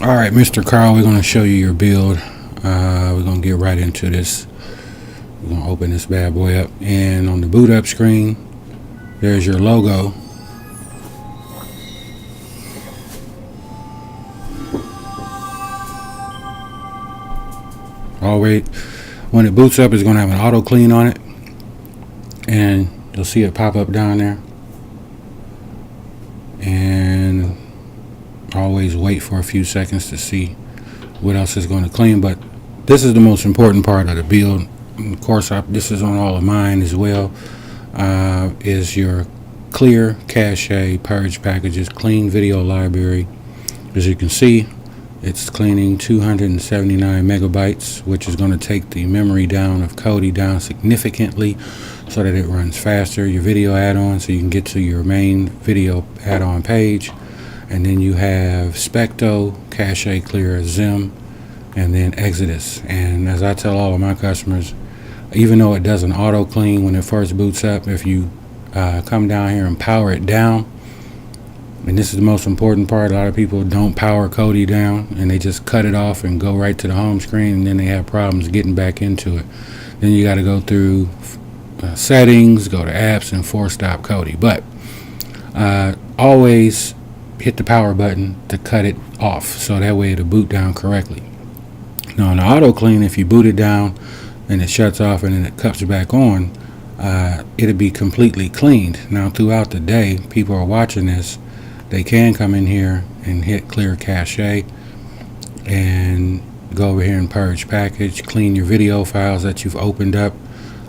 Alright, Mr. Carl, we're going to show you your build. We're going to get right into this. We're going to open this bad boy up, and on the boot up screen, there's your logo. Always, when it boots up, it's going to have an auto clean on it, and you'll see it pop up down there. And always wait for a few seconds to see what else is going to clean, but this is the most important part of the build. And of course, this is on all of mine as well. Is your clear cache purge packages, clean video library. As you can see, it's cleaning 279 megabytes, which is going to take the memory down of Kodi down significantly so that it runs faster. Your video add-on, so you can get to your main video add-on page. And then you have Specto, Cache Clear, Zim, and then Exodus. And as I tell all of my customers, even though it doesn't auto clean when it first boots up, if you come down here and power it down, and this is the most important part, a lot of people don't power Kodi down and they just cut it off and go right to the home screen, and then they have problems getting back into it. Then you got to go through settings, go to apps, and force stop Kodi. But always hit the power button to cut it off, so that way it'll boot down correctly. Now on the auto clean, if you boot it down and it shuts off and then it cuts back on, it'll be completely cleaned. Now throughout the day, people are watching this, they can come in here and hit clear cache and go over here and purge package, clean your video files that you've opened up.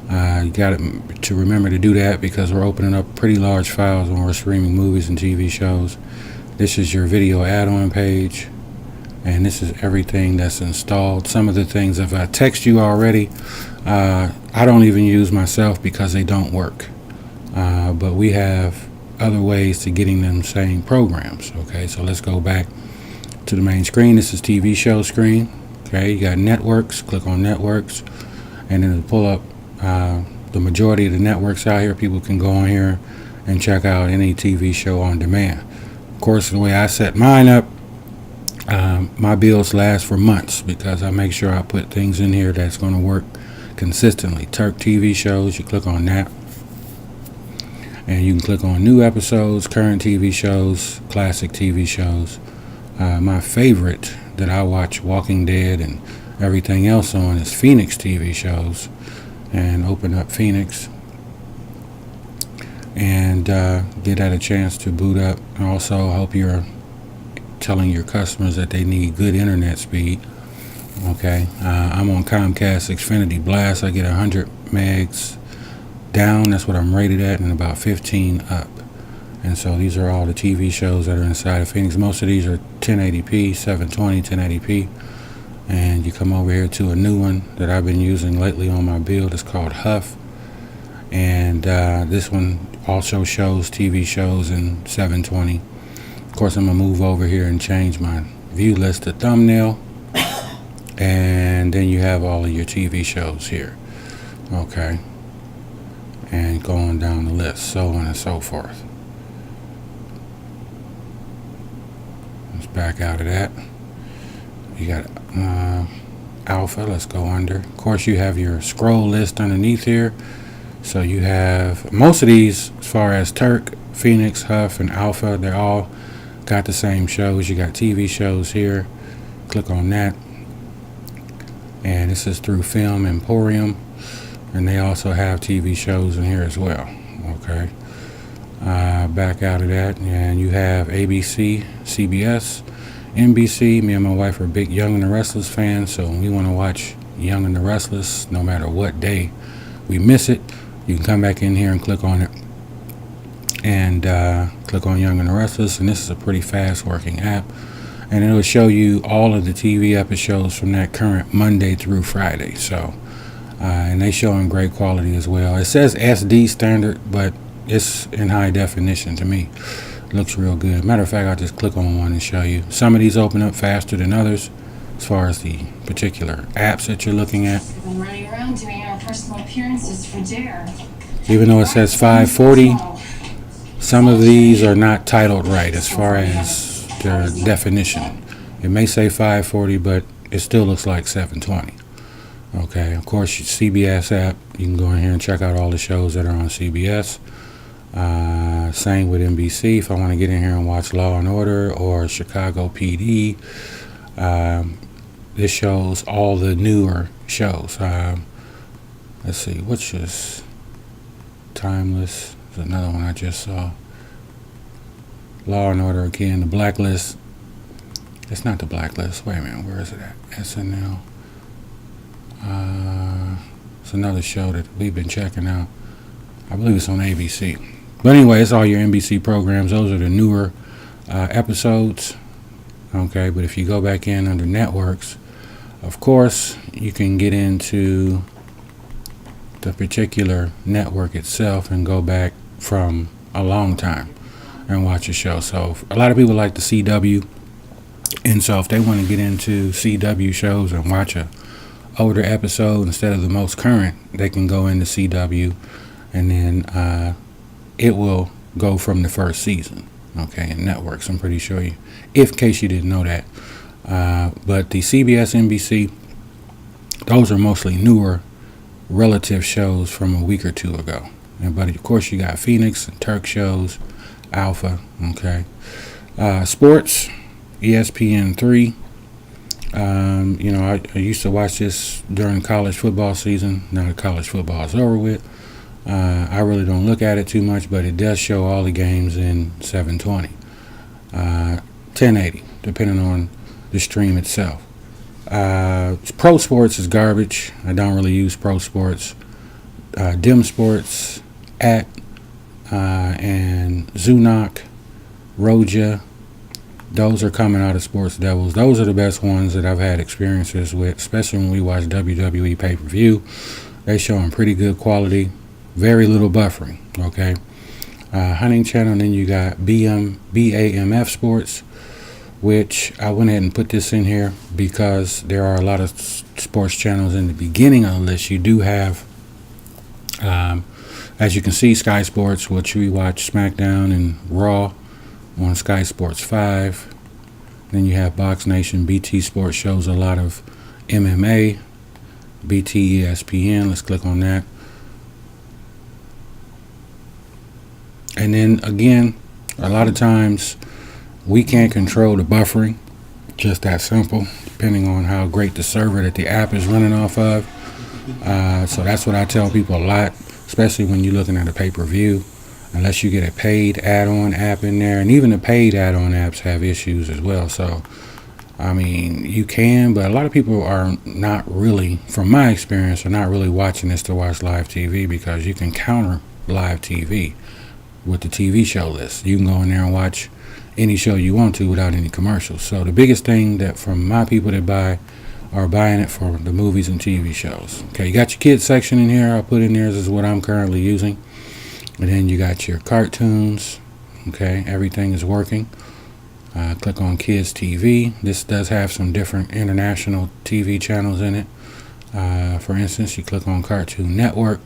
You got to remember to do that because we're opening up pretty large files when we're streaming movies and TV shows. This is your video add-on page, and this is everything that's installed. Some of the things, if I text you already, I don't even use myself because they don't work. But we have other ways to getting them same programs. Okay, so let's go back to the main screen. This is TV show screen. Okay, you got networks. Click on networks, and then it'll pull up the majority of the networks out here. People can go on here and check out any TV show on demand. Of course, the way I set mine up, my builds last for months because I make sure I put things in here that's going to work consistently. Turk TV shows, you click on that, and you can click on new episodes, current TV shows, classic TV shows. My favorite that I watch Walking Dead and everything else on is Phoenix TV shows, and open up Phoenix and get at a chance to boot up. And also, I hope you're telling your customers that they need good internet speed. Okay, I'm on Comcast Xfinity Blast. I get 100 megs down, that's what I'm rated at, and about 15 up. And so these are all the TV shows that are inside of Phoenix. Most of these are 1080p, 720, 1080p. And you come over here to a new one that I've been using lately on my build. It's called Huff. And this one also shows TV shows in 720. Of course, I'm going to move over here and change my view list to thumbnail. And then you have all of your TV shows here. Okay. And going down the list, so on and so forth. Let's back out of that. You got Alpha. Let's go under. Of course, you have your scroll list underneath here. So you have most of these, as far as Turk, Phoenix, Huff, and Alpha, they're all got the same shows. You got TV shows here. Click on that. And this is through Film Emporium. And they also have TV shows in here as well. Okay. Back out of that. And you have ABC, CBS, NBC. Me and my wife are big Young and the Restless fans. So when we want to watch Young and the Restless, no matter what day we miss it, you can come back in here and click on it. And click on Young and the Restless. And this is a pretty fast working app. And it will show you all of the TV episodes from that current Monday through Friday. So. And they show in great quality as well. It says SD standard, but it's in high definition to me. It looks real good. Matter of fact, I'll just click on one and show you. Some of these open up faster than others as far as the particular apps that you're looking at. We've been running around doing our personal appearances for Dare. Even though it says 540, some of these are not titled right as far as their definition. It may say 540, but it still looks like 720. Okay, of course, your CBS app, you can go in here and check out all the shows that are on CBS. Same with NBC. If I want to get in here and watch Law and Order or Chicago PD, this shows all the newer shows. Let's see, which is Timeless? There's another one I just saw. Law and Order again. The Blacklist. It's not the Blacklist. Wait a minute, where is it at? SNL. It's another show that we've been checking out. I believe it's on ABC. But anyway, it's all your NBC programs. Those are the newer episodes. Okay, but if you go back in under networks, of course, you can get into the particular network itself and go back from a long time and watch a show. So a lot of people like the CW, and so if they want to get into CW shows and watch a older episode instead of the most current, they can go into CW, and then it will go from the first season. Okay, in networks, I'm pretty sure you, in case you didn't know that. But the CBS, NBC, those are mostly newer relative shows from a week or two ago. But of course, you got Phoenix and Turk shows, Alpha. Okay, sports, ESPN3. I used to watch this during college football season. Now that college football is over with, I really don't look at it too much, but it does show all the games in 720, 1080, depending on the stream itself. Pro Sports is garbage. I don't really use Pro Sports. Dim Sports, and Zunok, Roja. Those are coming out of Sports Devils. Those are the best ones that I've had experiences with, especially when we watch WWE pay-per-view. They show them pretty good quality, very little buffering. Okay, Hunting Channel. And then you got BAMF Sports, which I went ahead and put this in here because there are a lot of sports channels in the beginning of the list. You do have, as you can see, Sky Sports, which we watch SmackDown and Raw on Sky Sports 5. Then you have Box Nation. BT Sports shows a lot of MMA. BT ESPN, let's click on that. And then again, a lot of times we can't control the buffering, just that simple, depending on how great the server that the app is running off of. So that's what I tell people a lot, especially when you're looking at a pay-per-view. Unless you get a paid add-on app in there, and even the paid add-on apps have issues as well. So, I mean, you can, but a lot of people are not really, from my experience, are not really watching this to watch live TV, because you can counter live TV with the TV show list. You can go in there and watch any show you want to without any commercials. So the biggest thing that from my people that buy are buying it for the movies and TV shows. Okay, you got your kids section in here. I'll put in there. This is what I'm currently using. And then you got your cartoons. Okay, everything is working. Click on Kids TV. This does have some different international TV channels in it. For instance, you click on Cartoon Network.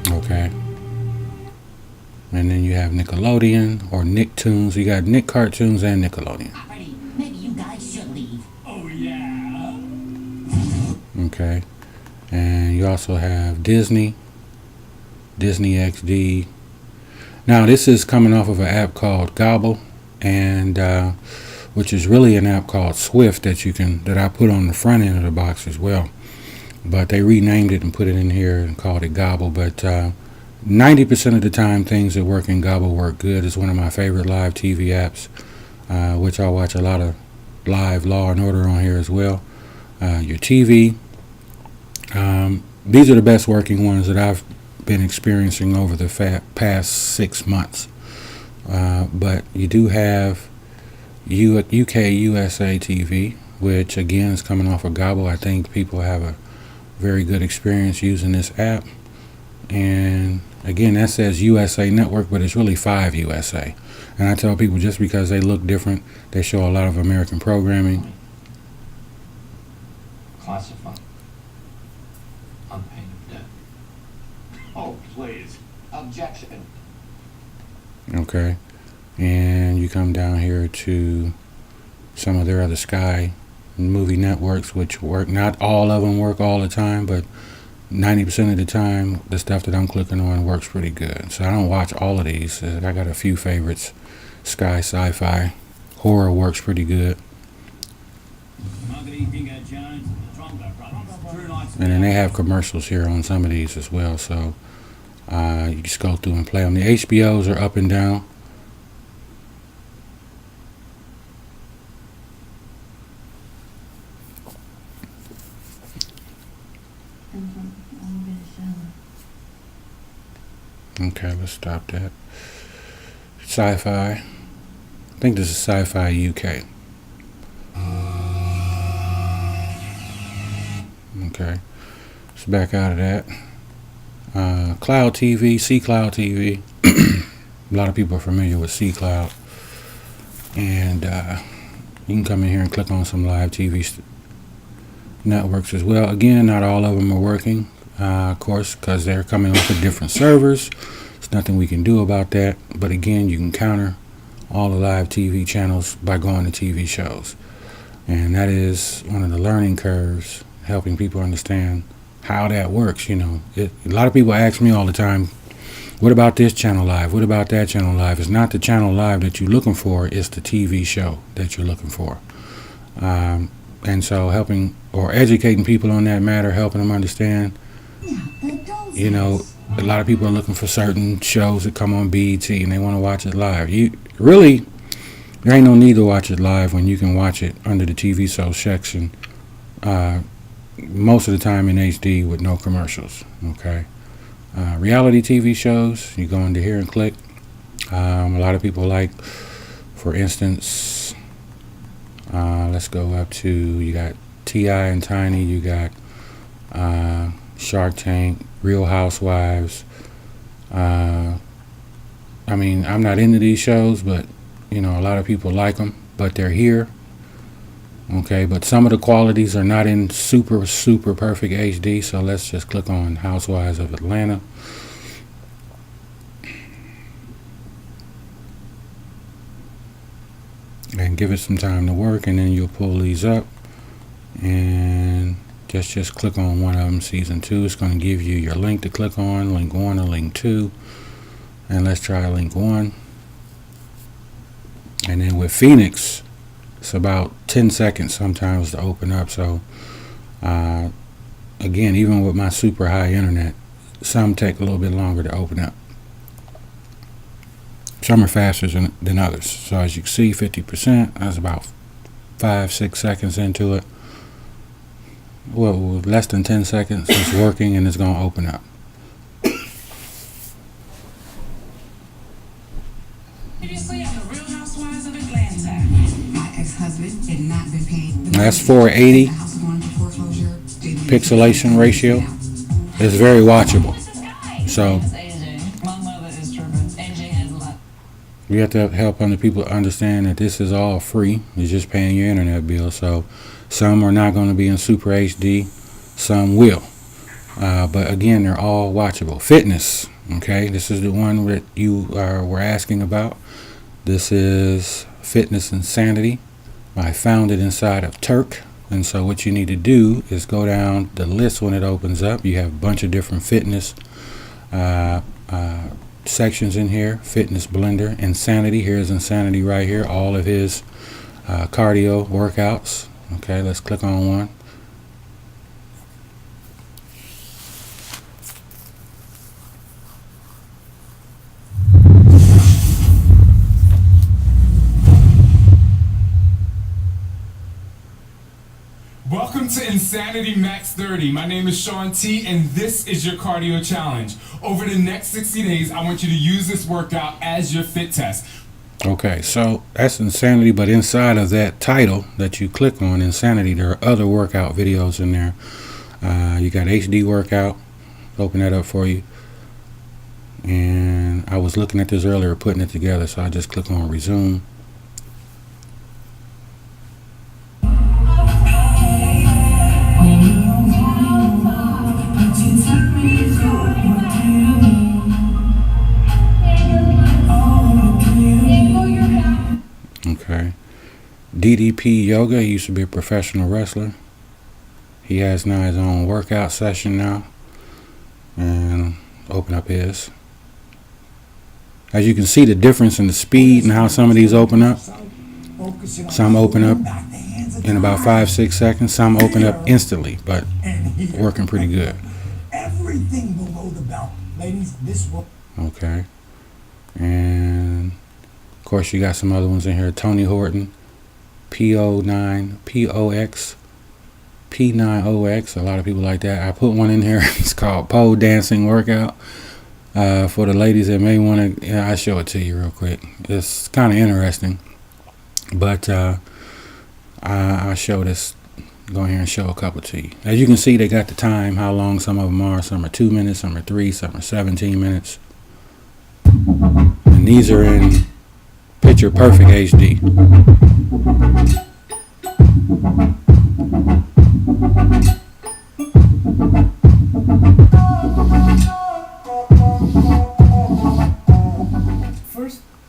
Okay. And then you have Nickelodeon or Nicktoons. You got Nick Cartoons and Nickelodeon. Maybe you guys should leave. Oh, yeah. Okay, and you also have Disney XD. Now this is coming off of an app called Gobble, and which is really an app called Swift that I put on the front end of the box as well. But they renamed it and put it in here and called it Gobble. But 90% of the time, things that work in Gobble work good. It's one of my favorite live TV apps, which I watch a lot of live Law and Order on here as well. Your TV. These are the best working ones that I've been experiencing over the past 6 months. But you do have UK USA TV, which again is coming off of Gobble. I think people have a very good experience using this app. And again, that says USA Network, but it's really 5 USA. And I tell people, just because they look different, they show a lot of American programming. Classified. Unpaid debt. Oh, please. Objection. Okay, and you come down here to some of their other Sky movie networks, which work. Not all of them work all the time, but 90% of the time, the stuff that I'm clicking on works pretty good. So I don't watch all of these. I got a few favorites. Sky Sci-Fi, horror works pretty good, and then they have commercials here on some of these as well. So you just go through and play them. The HBOs are up and down. Okay, let's stop that. Sci-Fi. I think this is Sci-Fi UK. Okay, let's back out of that. Cloud TV, C Cloud TV. A lot of people are familiar with C Cloud, and you can come in here and click on some live TV networks as well. Again, not all of them are working, of course, because they're coming off of different servers. There's nothing we can do about that. But again, you can counter all the live TV channels by going to TV shows, and that is one of the learning curves, helping people understand how that works. You know, a lot of people ask me all the time, what about this channel live? What about that channel live? It's not the channel live that you're looking for, it's the TV show that you're looking for. And so helping or educating people on that matter, helping them understand, you know, a lot of people are looking for certain shows that come on BET and they want to watch it live. There ain't no need to watch it live when you can watch it under the TV show section, most of the time in HD with no commercials. Okay. Reality TV shows, you go into here and click. A lot of people like, for instance, let's go up to, you got T.I. and Tiny, you got Shark Tank, Real Housewives. I mean, I'm not into these shows, but you know, a lot of people like them, but they're here. Okay, but some of the qualities are not in super perfect HD, so let's just click on Housewives of Atlanta. And give it some time to work, and then you'll pull these up and just click on one of them. Season 2, it's going to give you your link to click on, link 1 or link 2, and let's try link 1. And then with Phoenix, it's about 10 seconds sometimes to open up. So again, even with my super high internet, some take a little bit longer to open up. Some are faster than others. So as you can see, 50%, that's about 5-6 seconds into it. Well, with less than 10 seconds, it's working and it's going to open up. Previously on the Real Housewives of Atlanta. My ex-husband had not been paying. That's 480 pixelation ratio. It's very watchable. So My mother is tripping. AJ has a lot. you have to help other people understand that this is all free. You're just paying your internet bill. So some are not going to be in super HD, some will. But again, they're all watchable. Fitness, okay, this is the one that you were asking about. This is Fitness Insanity. I found it inside of Turk. And so what you need to do is go down the list when it opens up. You have a bunch of different fitness sections in here. Fitness Blender, Insanity. Here's Insanity right here. All of his cardio workouts. Okay, let's click on one. Welcome to Insanity Max 30. My name is Sean T, and this is your cardio challenge. Over the next 60 days, I want you to use this workout as your fit test. Okay, so that's Insanity, but inside of that title that you click on, Insanity, there are other workout videos in there. You got HD workout. Open that up for you. And I was looking at this earlier, putting it together, so I just click on resume. DDP Yoga. He used to be a professional wrestler. He has now his own workout session now. And open up his. As you can see the difference in the speed and how some of these open up. Some open up in about 5-6 seconds. Some open up instantly, but working pretty good. Everything below the belt. Ladies, this will. Okay. And of course you got some other ones in here. Tony Horton, PO9, POX, P9OX. A lot of people like that. I put one in here. It's called Pole Dancing Workout. For the ladies that may want to, I'll show it to you real quick. It's kind of interesting. But I'll show this. Go here and show a couple to you. As you can see, they got the time, how long some of them are. Some are 2 minutes, some are 3, some are 17 minutes. And these are in picture perfect HD.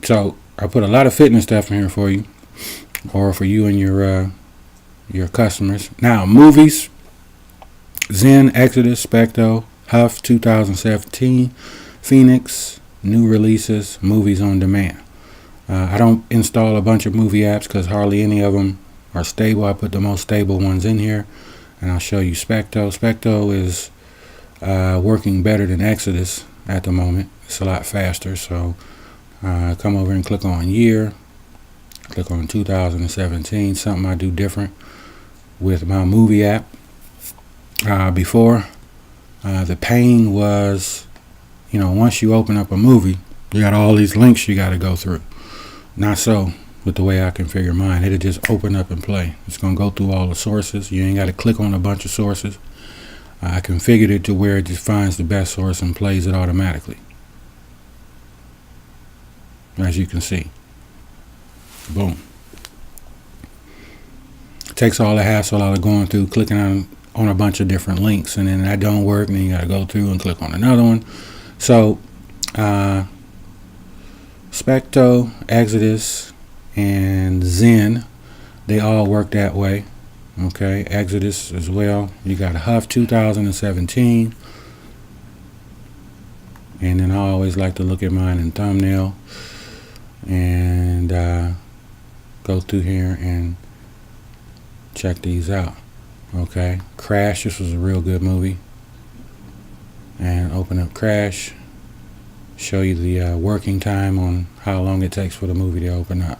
So I put a lot of fitness stuff in here for you, or for you and your customers. Now, movies: Zen, Exodus, Specto, Huff, 2017, Phoenix, new releases, movies on demand. I don't install a bunch of movie apps because hardly any of them are stable. I put the most stable ones in here, and I'll show you Specto. Specto is working better than Exodus at the moment. It's a lot faster. So come over and click on year. Click on 2017. Something I do different with my movie app. Before, the pain was, once you open up a movie, you got all these links you got to go through. Not so with the way I configure mine. It'll just open up and play. It's going to go through all the sources. You ain't got to click on a bunch of sources. I configured it to where it just finds the best source and plays it automatically. As you can see. Boom. It takes all the hassle out of going through clicking on a bunch of different links, and then that don't work, and then you got to go through and click on another one. So Specto, Exodus, and Zen, they all work that way. Okay, Exodus as well. You got Huff 2017, and then I always like to look at mine in thumbnail and go through here and check these out. Okay, Crash, this was a real good movie. And open up Crash, show you the working time on how long it takes for the movie to open up.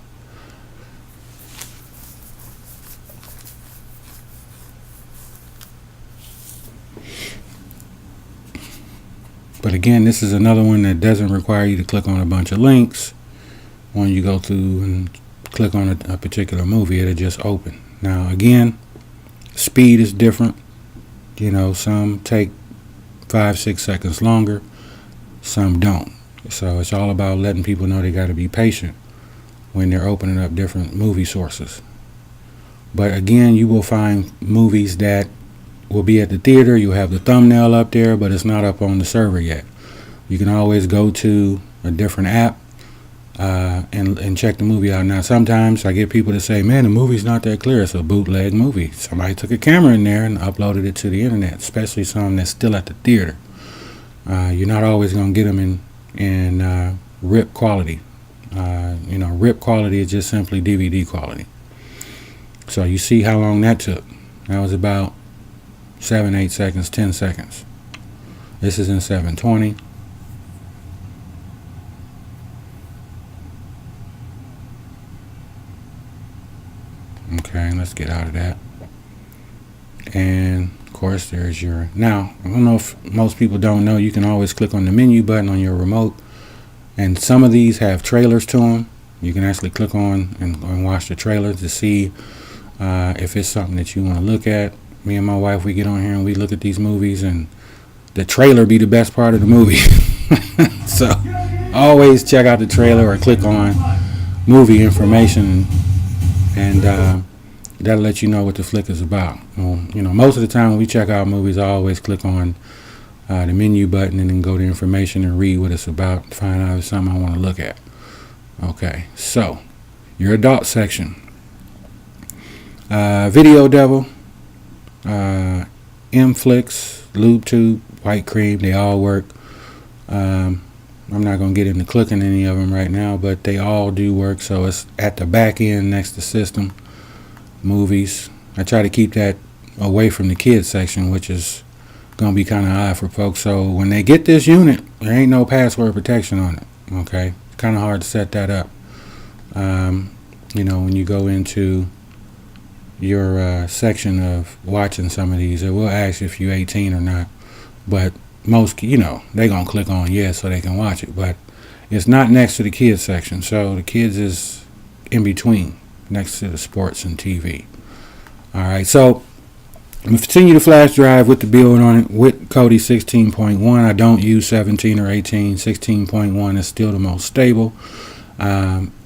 But again, this is another one that doesn't require you to click on a bunch of links. When you go through and click on a particular movie, it'll just open. Now again, speed is different. Some take 5-6 seconds longer, some don't. So it's all about letting people know they got to be patient when they're opening up different movie sources. But again, you will find movies that will be at the theater. You have the thumbnail up there, but it's not up on the server yet. You can always go to a different app and check the movie out. Now sometimes I get people to say, man, the movie's not that clear. It's a bootleg movie. Somebody took a camera in there and uploaded it to the internet, especially some that's still at the theater. You're not always going to get them in RIP quality. RIP quality is just simply DVD quality. So you see how long that took. That was about 7-8 seconds, 10 seconds. This is in 720. Okay, let's get out of that. And of course there's your, now I don't know if most people don't know, you can always click on the menu button on your remote, and some of these have trailers to them. You can actually click on and watch the trailer to see if it's something that you want to look at. Me and my wife, we get on here and we look at these movies, and the trailer be the best part of the movie. So always check out the trailer or click on movie information, and that'll let you know what the flick is about. Well, most of the time when we check out movies, I always click on the menu button and then go to information and read what it's about, find out if it's something I want to look at. Okay, so your adult section. Video Devil, MFlix, LubeTube, White Cream, they all work. I'm not going to get into clicking any of them right now, but they all do work. So it's at the back end next to system. Movies. I try to keep that away from the kids section, which is going to be kind of odd for folks. So when they get this unit, there ain't no password protection on it. Okay, it's kind of hard to set that up. When you go into your section of watching some of these, it will ask if you're 18 or not, but most, they're gonna click on yes so they can watch it, but it's not next to the kids section. So the kids is in between, next to the sports and TV. All right, so I'm gonna continue the flash drive with the build on it with Kodi 16.1. I don't use 17 or 18. 16.1 is still the most stable.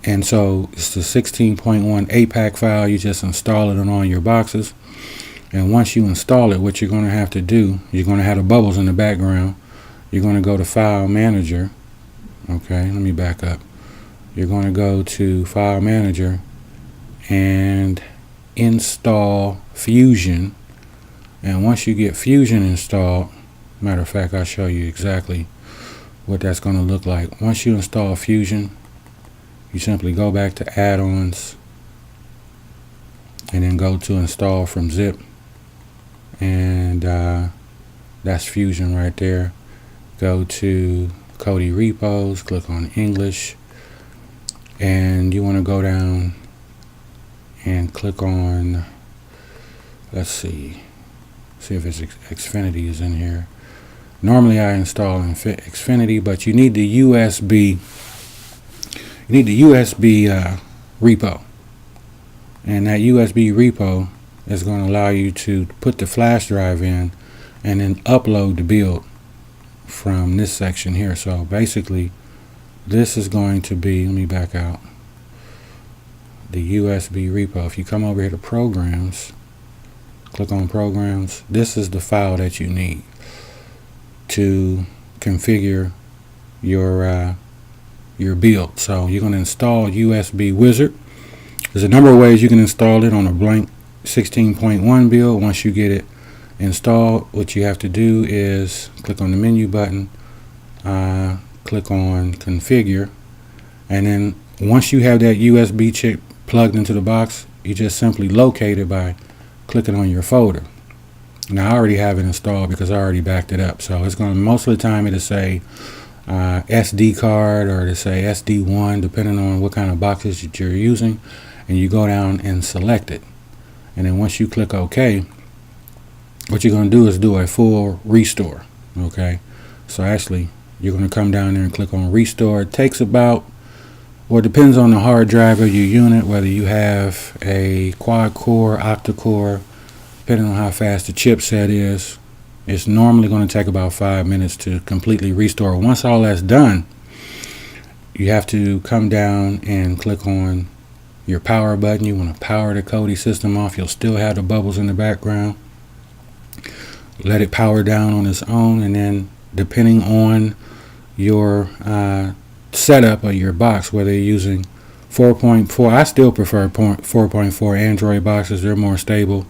And so it's the 16.1 APAC file. You just install it on all your boxes. And once you install it, what you're going to have to do, you're going to have the bubbles in the background. You're going to go to File Manager. Okay, let me back up. You're going to go to File Manager and install Fusion. And once you get Fusion installed, matter of fact, I'll show you exactly what that's going to look like. Once you install Fusion, you simply go back to add-ons and then go to install from zip, and that's Fusion right there. Go to Kodi repos, click on English, and you want to go down and click on, let's see if it's Xfinity is in here. Normally I install Xfinity, but you need the USB repo, and that USB repo is going to allow you to put the flash drive in and then upload the build from this section here. So basically this is going to be, let me back out, the USB repo. If you come over here to programs, click on programs, this is the file that you need to configure your build. So you're going to install USB Wizard. There's a number of ways you can install it on a blank 16.1 build. Once you get it installed, what you have to do is click on the menu button, click on configure, and then once you have that USB chip plugged into the box, you just simply locate it by clicking on your folder. Now I already have it installed because I already backed it up. So it's going to, most of the time it'll say SD card or to say SD1, depending on what kind of boxes that you're using, and you go down and select it. And then once you click OK, what you're going to do is do a full restore. Okay, so actually you're going to come down there and click on restore. It takes about, well, it depends on the hard drive of your unit, whether you have a quad core, octa core, depending on how fast the chipset is. It's normally going to take about 5 minutes to completely restore. Once all that's done, you have to come down and click on your power button. You want to power the Kodi system off. You'll still have the bubbles in the background. Let it power down on its own, and then depending on your setup of your box, whether you're using 4.4, I still prefer 4.4 Android boxes. They're more stable.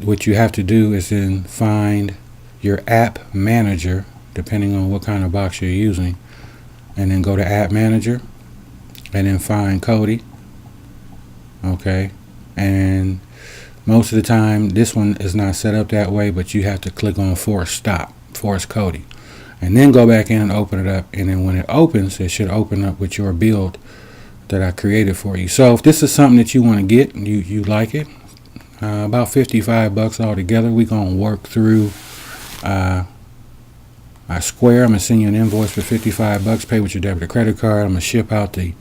What you have to do is then find your app manager, depending on what kind of box you're using, and then go to app manager and then find Kodi. Okay, and most of the time this one is not set up that way, but you have to click on force Kodi, and then go back in and open it up, and then when it opens, it should open up with your build that I created for you. So if this is something that you want to get and you like it, about $55 altogether. We're gonna work through our Square. I'm gonna send you an invoice for $55. Pay with your debit or credit card. I'm gonna ship out the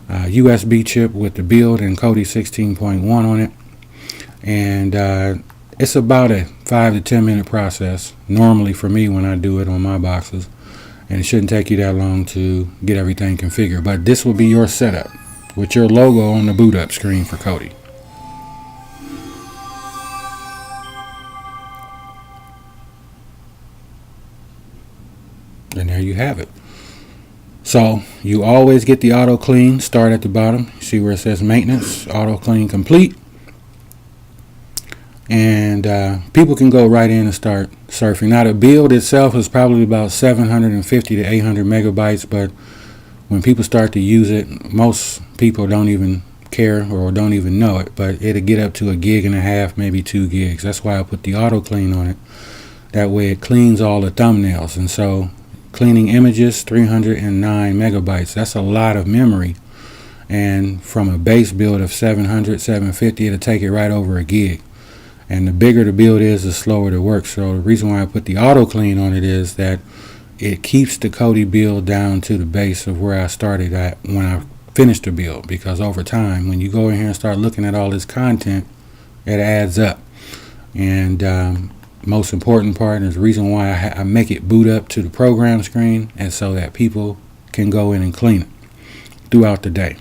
USB chip with the build and Kodi 16.1 on it, and it's about a 5 to 10 minute process normally for me when I do it on my boxes, and it shouldn't take you that long to get everything configured. But this will be your setup with your logo on the boot up screen for Kodi. And there you have it. So you always get the auto clean. Start at the bottom. See where it says maintenance, auto clean complete. and people can go right in and start surfing. Now the build itself is probably about 750 to 800 megabytes, but when people start to use it, most people don't even care or don't even know it, but it'll get up to 1.5 gigs, maybe 2 gigs. That's why I put the auto clean on it. That way it cleans all the thumbnails. And so cleaning images, 309 megabytes. That's a lot of memory. And from a base build of 700, 750, it'll take it right over 1 gig. And the bigger the build is, the slower it works. So the reason why I put the auto clean on it is that it keeps the Kodi build down to the base of where I started at when I finished the build. Because over time, when you go in here and start looking at all this content, it adds up. And most important part is the reason why I make it boot up to the program screen, and so that people can go in and clean it throughout the day.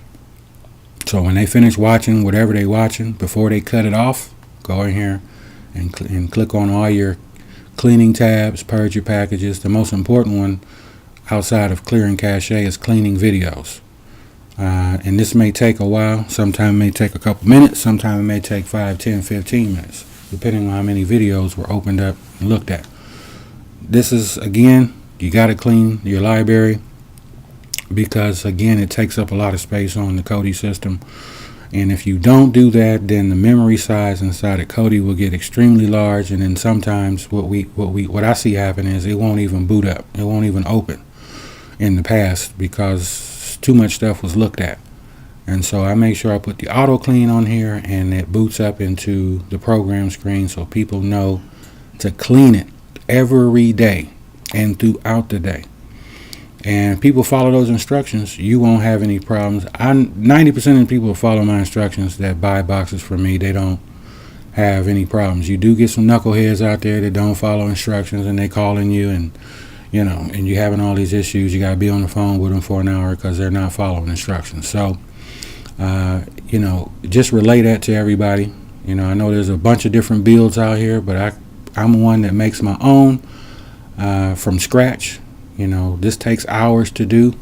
So when they finish watching whatever they watching, before they cut it off, go in here and click on all your cleaning tabs, purge your packages. The most important one outside of clearing cache is cleaning videos. And this may take a while. Sometimes it may take a couple minutes. Sometimes it may take 5, 10, 15 minutes, depending on how many videos were opened up and looked at. This is, again, you got to clean your library because, again, it takes up a lot of space on the Kodi system. And if you don't do that, then the memory size inside of Kodi will get extremely large, and then sometimes what I see happen is it won't even boot up. It won't even open in the past because too much stuff was looked at. And so I make sure I put the auto clean on here, and it boots up into the program screen so people know to clean it every day and throughout the day. And people follow those instructions, you won't have any problems. 90% of the people who follow my instructions that buy boxes from me, they don't have any problems. You do get some knuckleheads out there that don't follow instructions, and they calling you, and and you having all these issues. You got to be on the phone with them for an hour because they're not following instructions. So just relay that to everybody. I know there's a bunch of different builds out here, but I'm one that makes my own from scratch. This takes hours to do,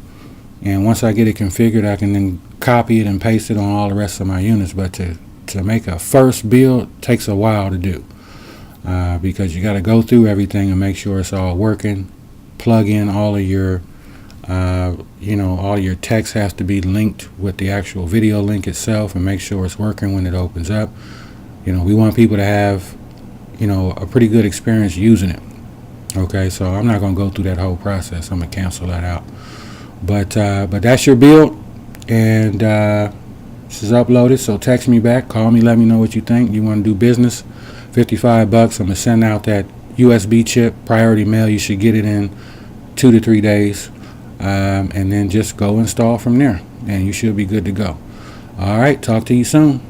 and once I get it configured, I can then copy it and paste it on all the rest of my units. But to make a first build takes a while to do because you got to go through everything and make sure it's all working. Plug in all of your all your text has to be linked with the actual video link itself, and make sure it's working when it opens up. We want people to have a pretty good experience using it. Okay, so I'm not going to go through that whole process. I'm going to cancel that out. But that's your build, and this is uploaded. So text me back, call me, let me know what you think. You want to do business? $55. I'm going to send out that USB chip, priority mail. You should get it in 2 to 3 days, and then just go install from there, and you should be good to go. All right, talk to you soon.